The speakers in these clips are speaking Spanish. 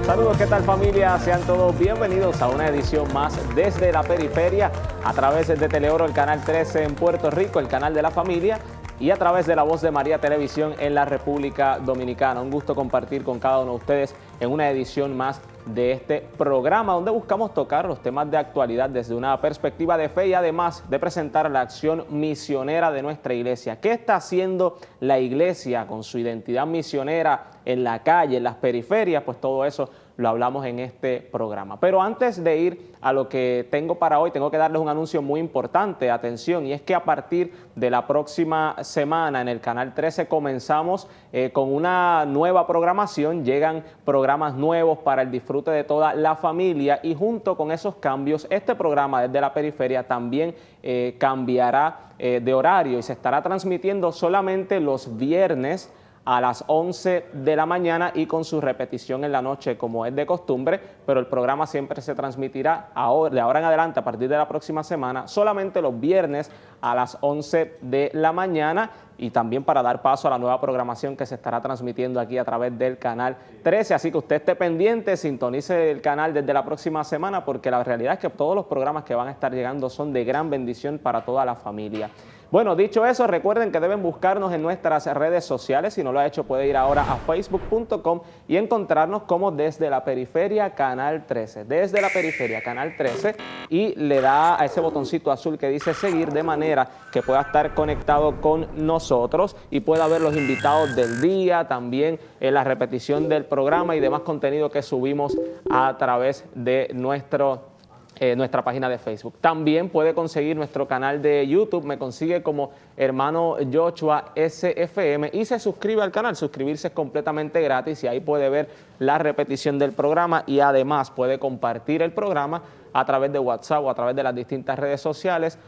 Saludos, ¿qué tal familia? Sean todos bienvenidos a una edición más desde la periferia a través de Teleoro, el canal 13 en Puerto Rico, el canal de la familia, y a través de La Voz de María Televisión en la República Dominicana. Un gusto compartir con cada uno de ustedes en una edición más de este programa donde buscamos tocar los temas de actualidad desde una perspectiva de fe y además de presentar la acción misionera de nuestra iglesia. ¿Qué está haciendo la iglesia con su identidad misionera en la calle, en las periferias? Pues todo eso lo hablamos en este programa. Pero antes de ir a lo que tengo para hoy, tengo que darles un anuncio muy importante, atención, y es que a partir de la próxima semana en el Canal 13 comenzamos con una nueva programación, llegan programas nuevos para el disfrute de toda la familia y junto con esos cambios, este programa desde la periferia también cambiará de horario y se estará transmitiendo solamente los viernes a las 11 de la mañana y con su repetición en la noche como es de costumbre, pero el programa siempre se transmitirá de ahora en adelante a partir de la próxima semana solamente los viernes a las 11 de la mañana y también para dar paso a la nueva programación que se estará transmitiendo aquí a través del canal 13, así que usted esté pendiente, sintonice el canal desde la próxima semana porque la realidad es que todos los programas que van a estar llegando son de gran bendición para toda la familia. Bueno, dicho eso, recuerden que deben buscarnos en nuestras redes sociales. Si no lo ha hecho, puede ir ahora a facebook.com y encontrarnos como Desde la Periferia Canal 13. Desde la Periferia Canal 13 y le da a ese botoncito azul que dice seguir de manera que pueda estar conectado con nosotros y pueda ver los invitados del día, también la repetición del programa y demás contenido que subimos a través de nuestra página de Facebook. También puede conseguir nuestro canal de YouTube, me consigue como Hermano Joshua SFM y se suscribe al canal. Suscribirse es completamente gratis y ahí puede ver la repetición del programa y además puede compartir el programa a través de WhatsApp o a través de las distintas redes sociales,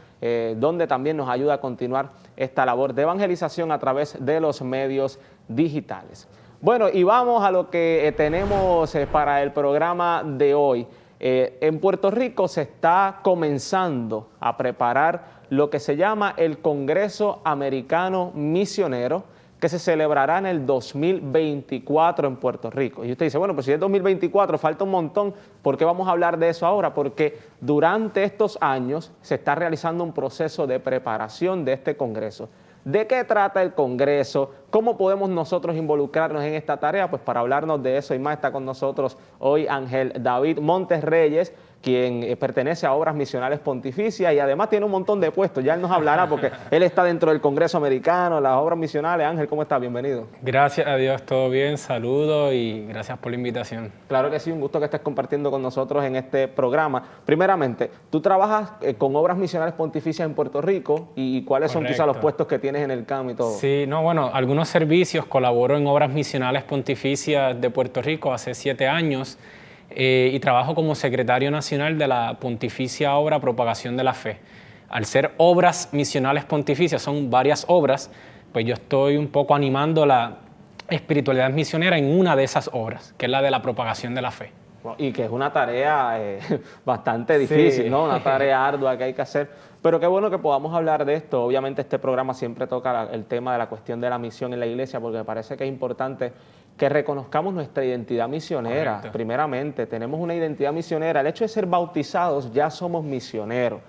donde también nos ayuda a continuar esta labor de evangelización a través de los medios digitales. Bueno, y vamos a lo que tenemos para el programa de hoy. En Puerto Rico se está comenzando a preparar lo que se llama el Congreso Americano Misionero, que se celebrará en el 2024 en Puerto Rico. Y usted dice, bueno, pues si es 2024, falta un montón, ¿por qué vamos a hablar de eso ahora? Porque durante estos años se está realizando un proceso de preparación de este Congreso. ¿De qué trata el Congreso? ¿Cómo podemos nosotros involucrarnos en esta tarea? Pues para hablarnos de eso y más está con nosotros hoy Ángel David Montes Reyes, quien pertenece a Obras Misionales Pontificias y además tiene un montón de puestos. Ya él nos hablará porque él está dentro del Congreso Americano, las Obras Misionales. Ángel, ¿cómo estás? Bienvenido. Gracias a Dios, todo bien, saludos y gracias por la invitación. Claro que sí, un gusto que estés compartiendo con nosotros en este programa. Primeramente, tú trabajas con Obras Misionales Pontificias en Puerto Rico y ¿cuáles son quizás los puestos que tienes en el CAM y todo? Sí, bueno, algunos servicios, colaboro en Obras Misionales Pontificias de Puerto Rico hace 7 años y trabajo como secretario nacional de la Pontificia Obra Propagación de la Fe. Al ser Obras Misionales Pontificias, son varias obras, pues yo estoy un poco animando la espiritualidad misionera en una de esas obras, que es la de la propagación de la fe. Y que es una tarea bastante difícil, sí, ¿no? Una tarea ardua que hay que hacer. Pero qué bueno que podamos hablar de esto. Obviamente este programa siempre toca el tema de la cuestión de la misión en la iglesia, porque me parece que es importante que reconozcamos nuestra identidad misionera. Correcto. Primeramente, tenemos una identidad misionera. El hecho de ser bautizados, ya somos misioneros.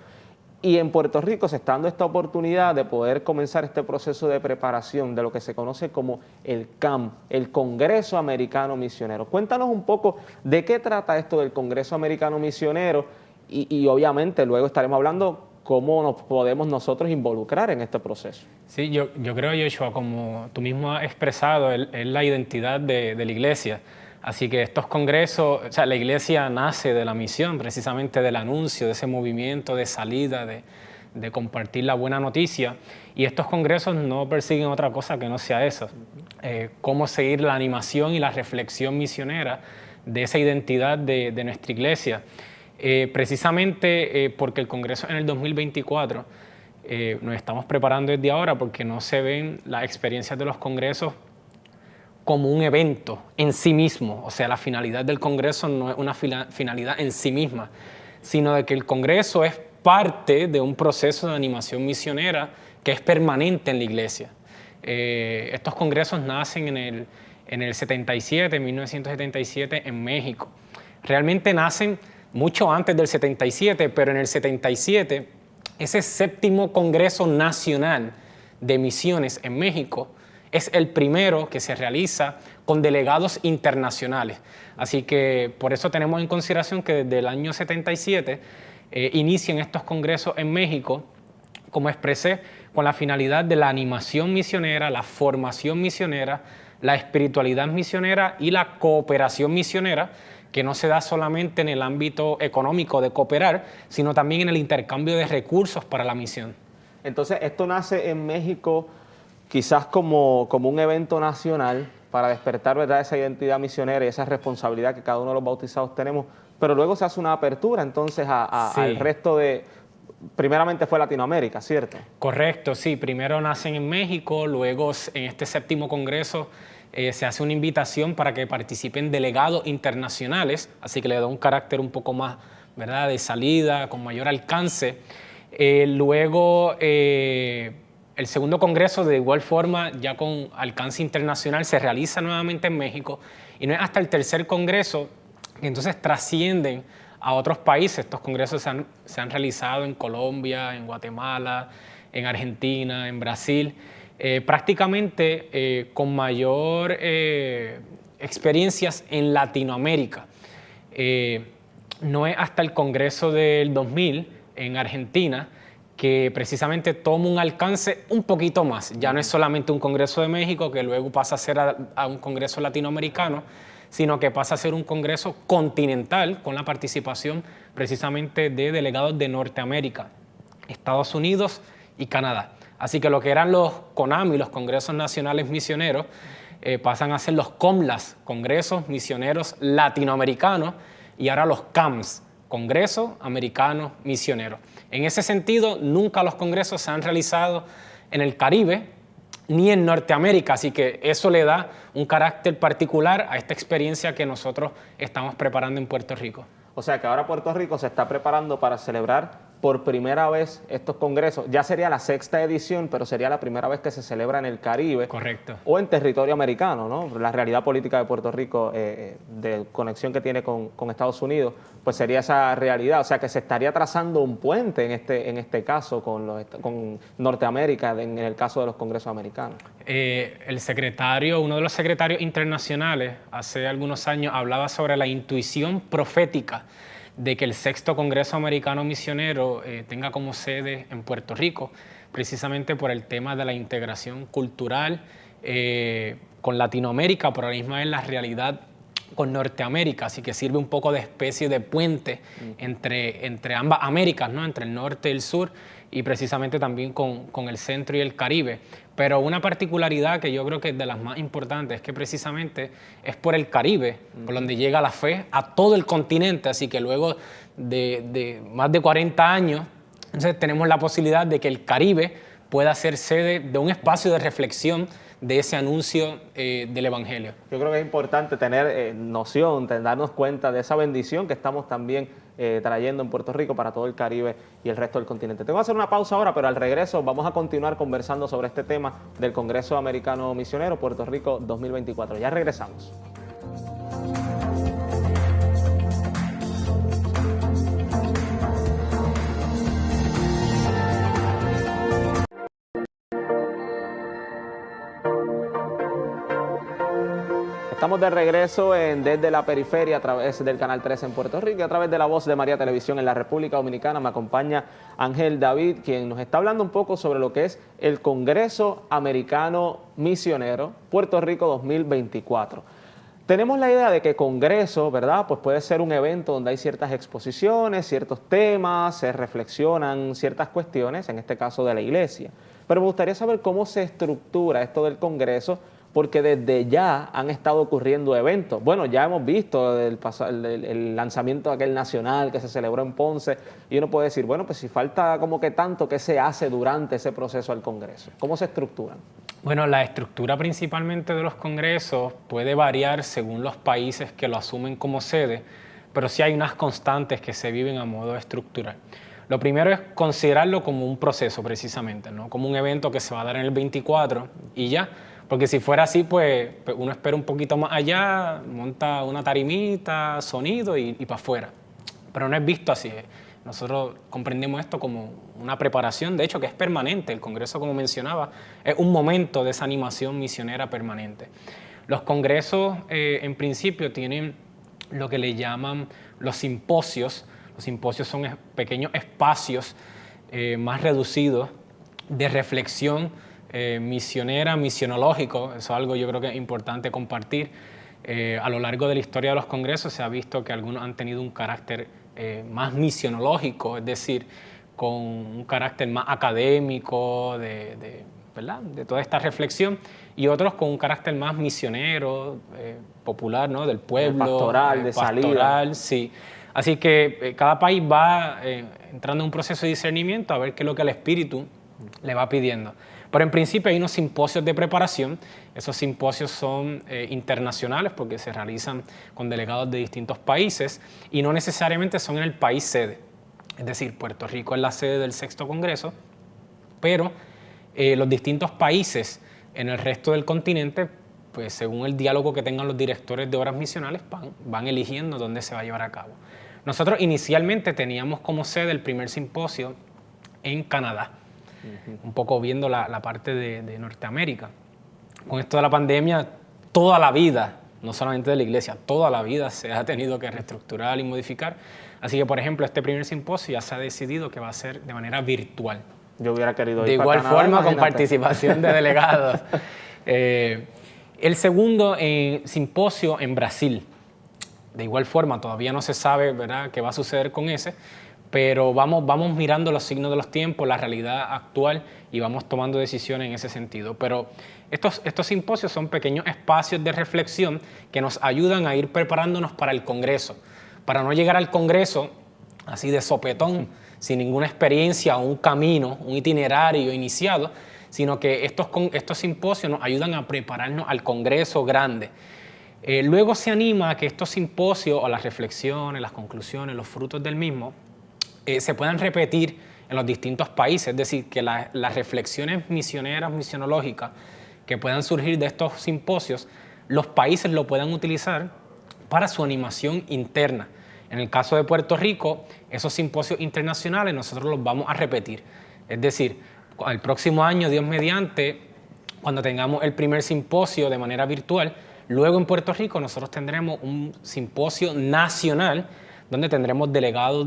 Y en Puerto Rico se está dando esta oportunidad de poder comenzar este proceso de preparación de lo que se conoce como el CAM, el Congreso Americano Misionero. Cuéntanos un poco de qué trata esto del Congreso Americano Misionero y obviamente luego estaremos hablando cómo nos podemos nosotros involucrar en este proceso. Sí, yo creo, Joshua, como tú mismo has expresado, es la identidad de la iglesia. Así que estos congresos, o sea, la iglesia nace de la misión, precisamente del anuncio, de ese movimiento de salida, de compartir la buena noticia. Y estos congresos no persiguen otra cosa que no sea eso. Cómo seguir la animación y la reflexión misionera de esa identidad de nuestra iglesia. Precisamente porque el congreso en el 2024 nos estamos preparando desde ahora porque no se ven las experiencias de los congresos como un evento en sí mismo. O sea, la finalidad del Congreso no es una finalidad en sí misma, sino de que el Congreso es parte de un proceso de animación misionera que es permanente en la iglesia. Estos congresos nacen en en el 77, 1977, en México. Realmente nacen mucho antes del 77, pero en el 77, ese séptimo Congreso Nacional de Misiones en México es el primero que se realiza con delegados internacionales. Así que por eso tenemos en consideración que desde el año 77 inician estos congresos en México, como expresé, con la finalidad de la animación misionera, la formación misionera, la espiritualidad misionera y la cooperación misionera, que no se da solamente en el ámbito económico de cooperar, sino también en el intercambio de recursos para la misión. Entonces, esto nace en México quizás como un evento nacional para despertar, ¿verdad?, esa identidad misionera y esa responsabilidad que cada uno de los bautizados tenemos, pero luego se hace una apertura entonces al resto de, primeramente fue Latinoamérica, ¿cierto? Correcto, sí, primero nacen en México, luego en este séptimo congreso se hace una invitación para que participen delegados internacionales, así que le da un carácter un poco más, ¿verdad?, de salida, con mayor alcance. Luego el segundo congreso, de igual forma, ya con alcance internacional, se realiza nuevamente en México, y no es hasta el tercer congreso que entonces trascienden a otros países. Estos congresos se han realizado en Colombia, en Guatemala, en Argentina, en Brasil, prácticamente con mayor experiencias en Latinoamérica. No es hasta el Congreso del 2000 en Argentina que precisamente toma un alcance un poquito más. Ya no es solamente un Congreso de México que luego pasa a ser a un Congreso latinoamericano, sino que pasa a ser un Congreso continental con la participación precisamente de delegados de Norteamérica, Estados Unidos y Canadá. Así que lo que eran los CONAMI, los Congresos Nacionales Misioneros, pasan a ser los COMLAS, Congresos Misioneros Latinoamericanos, y ahora los CAMS, Congresos Americanos Misioneros. En ese sentido, nunca los congresos se han realizado en el Caribe ni en Norteamérica, así que eso le da un carácter particular a esta experiencia que nosotros estamos preparando en Puerto Rico. O sea que ahora Puerto Rico se está preparando para celebrar por primera vez estos congresos. Ya sería la sexta edición, pero sería la primera vez que se celebra en el Caribe. Correcto. O en territorio americano, ¿no? La realidad política de Puerto Rico, de conexión que tiene con Estados Unidos, pues sería esa realidad. O sea que se estaría trazando un puente en este caso con Norteamérica, en el caso de los congresos americanos. Uno de los secretarios internacionales, hace algunos años, hablaba sobre la intuición profética de que el sexto Congreso Americano Misionero tenga como sede en Puerto Rico, precisamente por el tema de la integración cultural con Latinoamérica, pero a la misma vez la realidad con Norteamérica, así que sirve un poco de especie de puente entre ambas Américas, ¿no?, entre el norte y el sur, y precisamente también con el centro y el Caribe. Pero una particularidad que yo creo que es de las más importantes es que precisamente es por el Caribe, por donde llega la fe a todo el continente, así que luego de más de 40 años, entonces tenemos la posibilidad de que el Caribe pueda ser sede de un espacio de reflexión de ese anuncio del Evangelio. Yo creo que es importante tener noción, darnos cuenta de esa bendición que estamos también trayendo en Puerto Rico para todo el Caribe y el resto del continente. Tengo que hacer una pausa ahora, pero al regreso vamos a continuar conversando sobre este tema del Congreso Americano Misionero Puerto Rico 2024. Ya regresamos. Estamos de regreso Desde la Periferia a través del Canal 13 en Puerto Rico y a través de La Voz de María Televisión en la República Dominicana. Me acompaña Ángel David, quien nos está hablando un poco sobre lo que es el Congreso Americano Misionero Puerto Rico 2024. Tenemos la idea de que Congreso, ¿verdad?, pues puede ser un evento donde hay ciertas exposiciones, ciertos temas, se reflexionan ciertas cuestiones, en este caso de la iglesia. Pero me gustaría saber cómo se estructura esto del Congreso, porque desde ya han estado ocurriendo eventos. Bueno, ya hemos visto el lanzamiento de aquel nacional que se celebró en Ponce, y uno puede decir, bueno, pues si falta como que tanto, ¿qué se hace durante ese proceso al Congreso? ¿Cómo se estructuran? Bueno, la estructura principalmente de los congresos puede variar según los países que lo asumen como sede, pero sí hay unas constantes que se viven a modo estructural. Lo primero es considerarlo como un proceso precisamente, ¿no?, como un evento que se va a dar en el 24 y ya, Porque si fuera así, pues uno espera un poquito más allá, monta una tarimita, sonido y para afuera. Pero no es visto así. Nosotros comprendemos esto como una preparación, de hecho, que es permanente. El Congreso, como mencionaba, es un momento de esa animación misionera permanente. Los congresos, en principio, tienen lo que le llaman los simposios. Los simposios son pequeños espacios más reducidos de reflexión misionera, misionológico. Eso es algo yo creo que es importante compartir. A lo largo de la historia de los congresos se ha visto que algunos han tenido un carácter más misionológico, es decir, con un carácter más académico ¿verdad?, de toda esta reflexión, y otros con un carácter más misionero, popular, ¿no?, del pueblo. Pastoral, de salida. Sí. Así que cada país va entrando en un proceso de discernimiento a ver qué es lo que el Espíritu le va pidiendo. Pero en principio hay unos simposios de preparación. Esos simposios son internacionales porque se realizan con delegados de distintos países y no necesariamente son en el país sede. Es decir, Puerto Rico es la sede del Sexto Congreso, pero los distintos países en el resto del continente, pues según el diálogo que tengan los directores de obras misionales, van eligiendo dónde se va a llevar a cabo. Nosotros inicialmente teníamos como sede el primer simposio en Canadá, un poco viendo la parte de Norteamérica. Con esto de la pandemia, toda la vida, no solamente de la iglesia, toda la vida se ha tenido que reestructurar y modificar. Así que, por ejemplo, este primer simposio ya se ha decidido que va a ser de manera virtual. Yo hubiera querido ir de igual para Canadá, forma, imagínate. con participación de delegados. El segundo simposio en Brasil. De igual forma, todavía no se sabe, ¿verdad?, qué va a suceder con ese, pero vamos mirando los signos de los tiempos, la realidad actual, y vamos tomando decisiones en ese sentido. Pero estos simposios son pequeños espacios de reflexión que nos ayudan a ir preparándonos para el Congreso, para no llegar al Congreso así de sopetón, sin ninguna experiencia o un camino, un itinerario iniciado, sino que estos simposios nos ayudan a prepararnos al Congreso grande. Luego se anima a que estos simposios o las reflexiones, las conclusiones, los frutos del mismo se puedan repetir en los distintos países, es decir, que las reflexiones misioneras, misionológicas que puedan surgir de estos simposios, los países lo puedan utilizar para su animación interna. En el caso de Puerto Rico, esos simposios internacionales nosotros los vamos a repetir. Es decir, el próximo año, Dios mediante, cuando tengamos el primer simposio de manera virtual, luego en Puerto Rico nosotros tendremos un simposio nacional donde tendremos delegados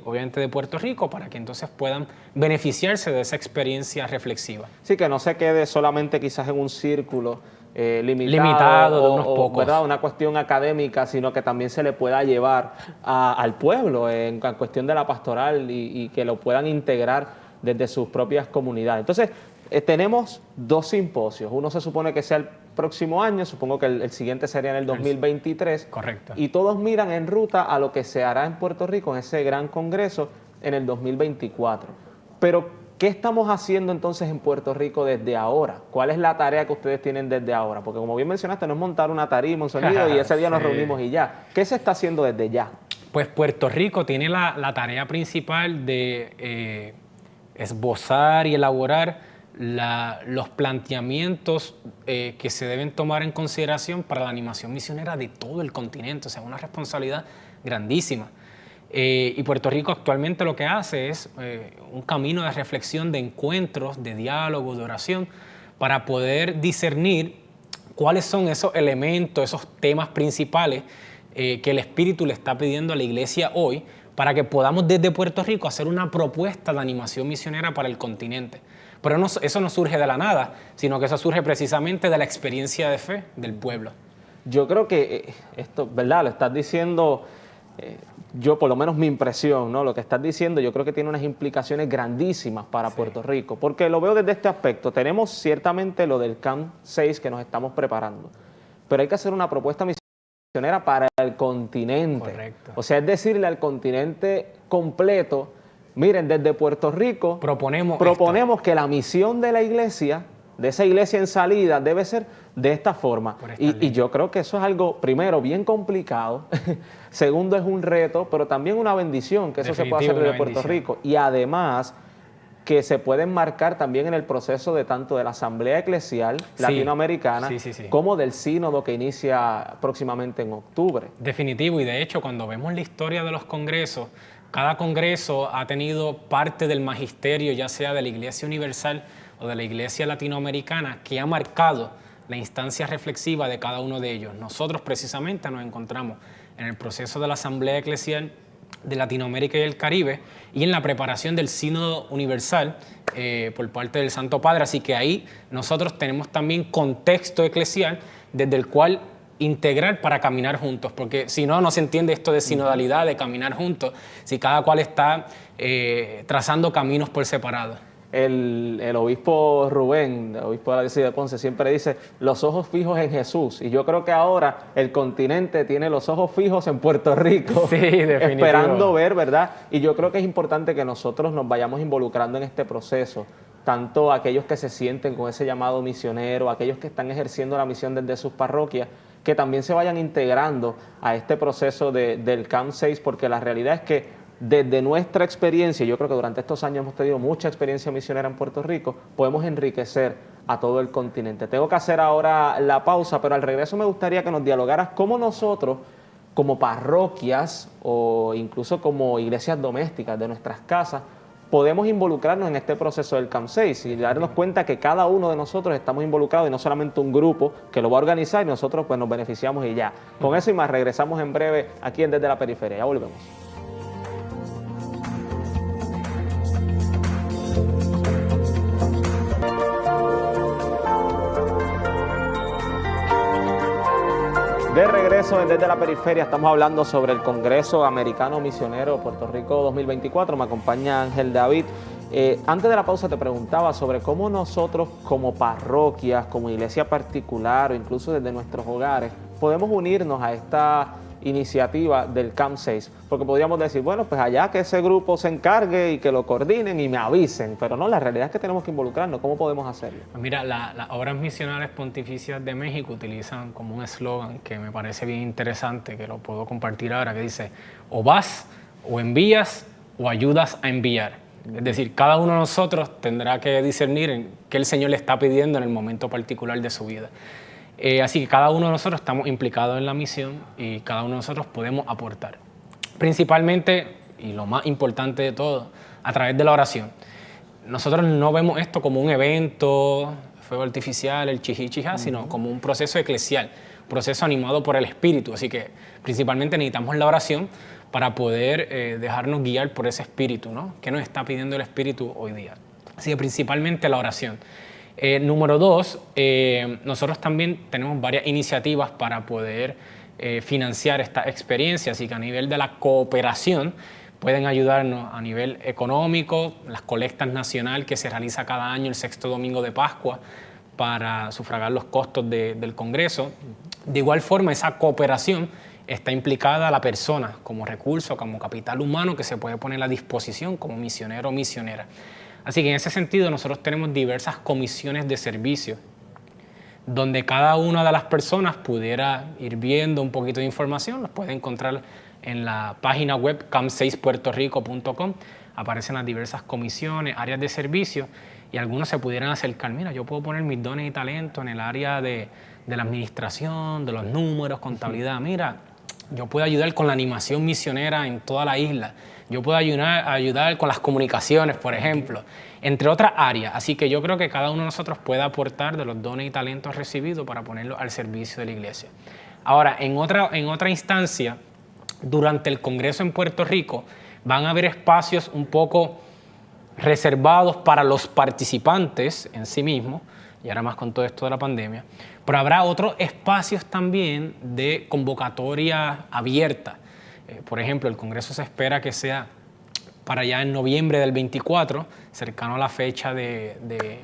obviamente de Puerto Rico para que entonces puedan beneficiarse de esa experiencia reflexiva. Sí, que no se quede solamente quizás en un círculo limitado de unos pocos, ¿verdad?, una cuestión académica, sino que también se le pueda llevar al pueblo en cuestión de la pastoral y que lo puedan integrar desde sus propias comunidades. Entonces, tenemos dos simposios. Uno se supone que sea el próximo año, supongo que el siguiente sería en el 2023. Correcto. Y todos miran en ruta a lo que se hará en Puerto Rico en ese gran congreso en el 2024. Pero, ¿qué estamos haciendo entonces en Puerto Rico desde ahora? ¿Cuál es la tarea que ustedes tienen desde ahora? Porque como bien mencionaste, no es montar una tarima, un sonido y ese día nos reunimos y ya. ¿Qué se está haciendo desde ya? Pues Puerto Rico tiene la tarea principal de esbozar y elaborar los planteamientos que se deben tomar en consideración para la animación misionera de todo el continente. O sea, una responsabilidad grandísima. Y Puerto Rico actualmente lo que hace es un camino de reflexión, de encuentros, de diálogo, de oración, para poder discernir cuáles son esos elementos, esos temas principales que el Espíritu le está pidiendo a la iglesia hoy, para que podamos desde Puerto Rico hacer una propuesta de animación misionera para el continente. Pero eso no surge de la nada, sino que eso surge precisamente de la experiencia de fe del pueblo. Yo creo que esto, ¿verdad?, lo estás diciendo, yo por lo menos mi impresión, ¿no?, lo que estás diciendo yo creo que tiene unas implicaciones grandísimas para Puerto Rico, porque lo veo desde este aspecto. Tenemos ciertamente lo del CAM 6 que nos estamos preparando, pero hay que hacer una propuesta misionera para el continente. Correcto. O sea, es decirle al continente completo, miren, desde Puerto Rico proponemos que la misión de la iglesia, de esa iglesia en salida, debe ser de esta forma. Y yo creo que eso es algo, primero, bien complicado, segundo, es un reto, pero también una bendición que eso se pueda hacer desde Puerto Rico. Y además, que se pueden marcar también en el proceso de tanto de la Asamblea Eclesial Latinoamericana como del sínodo que inicia próximamente en octubre. Definitivo, y de hecho cuando vemos la historia de los congresos, cada congreso ha tenido parte del magisterio, ya sea de la Iglesia Universal o de la Iglesia Latinoamericana, que ha marcado la instancia reflexiva de cada uno de ellos. Nosotros precisamente nos encontramos en el proceso de la Asamblea Eclesial de Latinoamérica y el Caribe y en la preparación del Sínodo Universal por parte del Santo Padre. Así que ahí nosotros tenemos también contexto eclesial desde el cual integrar para caminar juntos, porque si no, no se entiende esto de sinodalidad, de caminar juntos, si cada cual está trazando caminos por separado. El obispo Rubén, el obispo de la diócesis de Ponce, siempre dice los ojos fijos en Jesús, y yo creo que ahora el continente tiene los ojos fijos en Puerto Rico, sí, esperando ver, ¿verdad? Y yo creo que es importante que nosotros nos vayamos involucrando en este proceso, tanto aquellos que se sienten con ese llamado misionero, aquellos que están ejerciendo la misión desde sus parroquias, que también se vayan integrando a este proceso del Camp 6, porque la realidad es que desde nuestra experiencia, yo creo que durante estos años hemos tenido mucha experiencia misionera en Puerto Rico, podemos enriquecer a todo el continente. Tengo que hacer ahora la pausa, pero al regreso me gustaría que nos dialogaras cómo nosotros, como parroquias o incluso como iglesias domésticas de nuestras casas, podemos involucrarnos en este proceso del Camp 6 y darnos cuenta que cada uno de nosotros estamos involucrados y no solamente un grupo que lo va a organizar y nosotros pues nos beneficiamos y ya. Con eso y más regresamos en breve aquí en Desde la Periferia. Ya volvemos. De regreso Desde la Periferia, estamos hablando sobre el Congreso Americano Misionero Puerto Rico 2024. Me acompaña Ángel David. Antes de la pausa te preguntaba sobre cómo nosotros como parroquias, como iglesia particular o incluso desde nuestros hogares podemos unirnos a esta iniciativa del Camp 6, porque podríamos decir, bueno, pues allá que ese grupo se encargue y que lo coordinen y me avisen, pero no, la realidad es que tenemos que involucrarnos. ¿Cómo podemos hacerlo? Mira, las obras misionales pontificias de México utilizan como un eslogan que me parece bien interesante, que lo puedo compartir ahora, que dice, o vas, o envías, o ayudas a enviar. Es decir, cada uno de nosotros tendrá que discernir en qué el Señor le está pidiendo en el momento particular de su vida. Así que cada uno de nosotros estamos implicados en la misión y cada uno de nosotros podemos aportar. Principalmente, y lo más importante de todo, a través de la oración. Nosotros no vemos esto como un evento, fuego artificial, el chijí-chijá, sino como un proceso eclesial, un proceso animado por el Espíritu. Así que principalmente necesitamos la oración para poder dejarnos guiar por ese Espíritu, ¿no? ¿Qué nos está pidiendo el Espíritu hoy día? Así que principalmente la oración. Número 2, nosotros también tenemos varias iniciativas para poder financiar esta experiencia, así que a nivel de la cooperación pueden ayudarnos a nivel económico, las colectas nacional que se realiza cada año el sexto domingo de Pascua para sufragar los costos del Congreso. De igual forma, esa cooperación está implicada la persona como recurso, como capital humano que se puede poner a disposición como misionero o misionera. Así que en ese sentido nosotros tenemos diversas comisiones de servicio donde cada una de las personas pudiera ir viendo un poquito de información. Los puede encontrar en la página web camp6puertorico.com. Aparecen las diversas comisiones, áreas de servicio y algunos se pudieran acercar. Mira, yo puedo poner mis dones y talentos en el área de la administración, de los números, contabilidad. Mira, yo puedo ayudar con la animación misionera en toda la isla. Yo puedo ayudar con las comunicaciones, por ejemplo, entre otras áreas. Así que yo creo que cada uno de nosotros puede aportar de los dones y talentos recibidos para ponerlos al servicio de la iglesia. Ahora, en otra instancia, durante el Congreso en Puerto Rico, van a haber espacios un poco reservados para los participantes en sí mismos, y ahora más con todo esto de la pandemia, pero habrá otros espacios también de convocatoria abierta. Por ejemplo, el Congreso se espera que sea para allá en noviembre del 24, cercano a la fecha de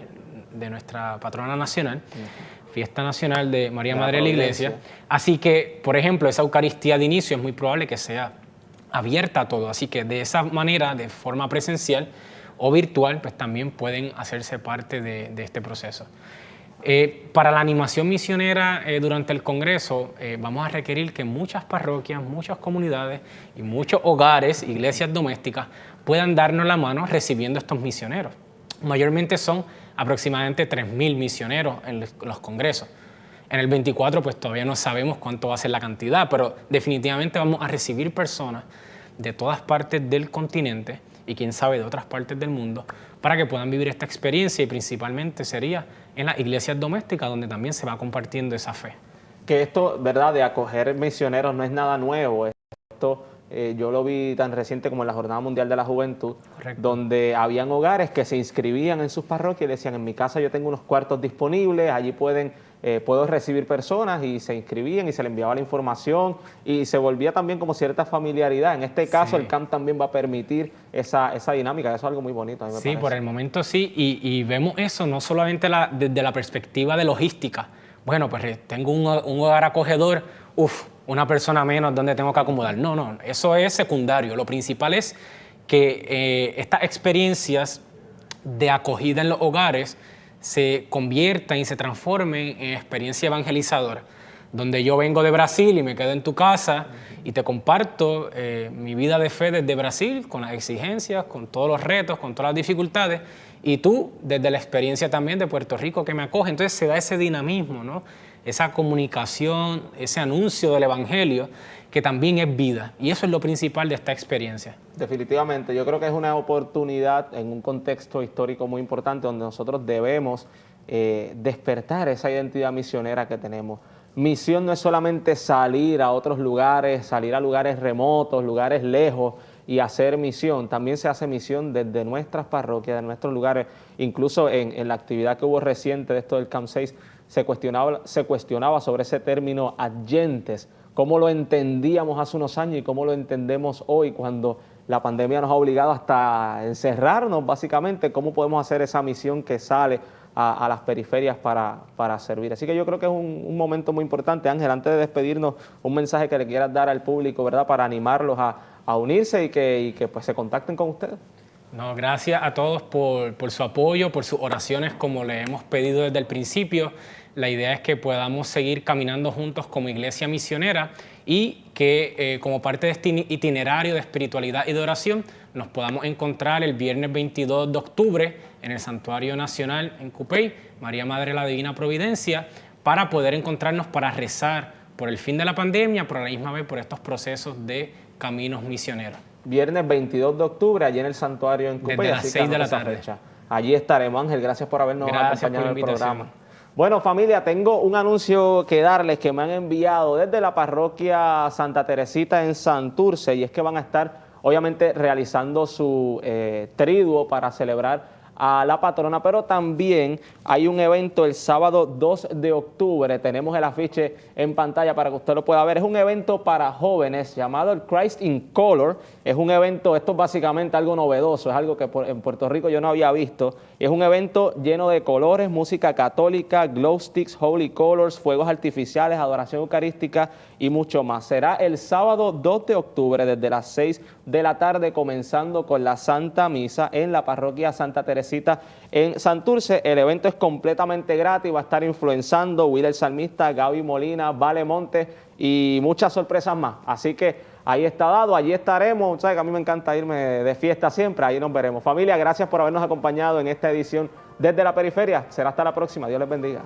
nuestra patrona nacional, Fiesta Nacional de María Madre de la Iglesia. Así que, por ejemplo, esa Eucaristía de inicio es muy probable que sea abierta a todo. Así que de esa manera, de forma presencial o virtual, pues también pueden hacerse parte de este proceso. Para la animación misionera durante el Congreso vamos a requerir que muchas parroquias, muchas comunidades y muchos hogares, iglesias domésticas, puedan darnos la mano recibiendo estos misioneros. Mayormente son aproximadamente 3.000 misioneros en los congresos. En el 24 pues todavía no sabemos cuánto va a ser la cantidad, pero definitivamente vamos a recibir personas de todas partes del continente y quién sabe de otras partes del mundo para que puedan vivir esta experiencia, y principalmente sería en las iglesias domésticas donde también se va compartiendo esa fe. Que esto, ¿verdad?, de acoger misioneros no es nada nuevo. Esto yo lo vi tan reciente como en la Jornada Mundial de la Juventud. Correcto. Donde habían hogares que se inscribían en sus parroquias y decían, en mi casa yo tengo unos cuartos disponibles, allí puedo recibir personas, y se inscribían y se les enviaba la información y se volvía también como cierta familiaridad. En este caso, sí, el CAMP también va a permitir esa dinámica. Eso es algo muy bonito, a mí me parece. Por el momento sí, y vemos eso no solamente desde la perspectiva de logística. Bueno, pues tengo un hogar acogedor, una persona menos donde tengo que acomodar. No, eso es secundario. Lo principal es que estas experiencias de acogida en los hogares se conviertan y se transformen en experiencia evangelizadora, donde yo vengo de Brasil y me quedo en tu casa y te comparto mi vida de fe desde Brasil, con las exigencias, con todos los retos, con todas las dificultades, y tú desde la experiencia también de Puerto Rico que me acoge. Entonces se da ese dinamismo, ¿no? Esa comunicación, ese anuncio del Evangelio, que también es vida, y eso es lo principal de esta experiencia. Definitivamente, yo creo que es una oportunidad en un contexto histórico muy importante donde nosotros debemos despertar esa identidad misionera que tenemos. Misión no es solamente salir a otros lugares, salir a lugares remotos, lugares lejos y hacer misión. También se hace misión desde nuestras parroquias, de nuestros lugares. Incluso en la actividad que hubo reciente de esto del Camp 6, se cuestionaba sobre ese término adyentes, cómo lo entendíamos hace unos años y cómo lo entendemos hoy cuando la pandemia nos ha obligado hasta encerrarnos básicamente. Cómo podemos hacer esa misión que sale a las periferias para servir. Así que yo creo que es un momento muy importante. Ángel, antes de despedirnos, un mensaje que le quieras dar al público, ¿verdad?, para animarlos a unirse y que pues se contacten con ustedes. No, gracias a todos por su apoyo, por sus oraciones, como le hemos pedido desde el principio. La idea es que podamos seguir caminando juntos como iglesia misionera y que como parte de este itinerario de espiritualidad y de oración nos podamos encontrar el viernes 22 de octubre en el Santuario Nacional en Cupey, María Madre de la Divina Providencia, para poder encontrarnos para rezar por el fin de la pandemia, pero a la misma vez por estos procesos de caminos misioneros. Viernes 22 de octubre, allí en el Santuario en Cupey. Desde las 6 de la tarde. Allí estaremos, Ángel. Gracias por habernos acompañado en el programa. Bueno, familia, tengo un anuncio que darles que me han enviado desde la parroquia Santa Teresita en Santurce, y es que van a estar, obviamente, realizando su triduo para celebrar a la patrona, pero también hay un evento el sábado 2 de octubre, tenemos el afiche en pantalla para que usted lo pueda ver. Es un evento para jóvenes llamado el Christ in Color. Es un evento, esto es básicamente algo novedoso, es algo que en Puerto Rico yo no había visto. Es un evento lleno de colores, música católica, glow sticks, holy colors, fuegos artificiales, adoración eucarística y mucho más. Será el sábado 2 de octubre desde las 6 de la tarde, comenzando con la Santa Misa en la parroquia Santa Teresita en Santurce. El evento es completamente gratis, va a estar influenzando Will el Salmista, Gaby Molina, Vale Montes y muchas sorpresas más. Así que ahí está dado, allí estaremos. Sabes que a mí me encanta irme de fiesta siempre, ahí nos veremos. Familia, gracias por habernos acompañado en esta edición desde la periferia. Será hasta la próxima. Dios les bendiga.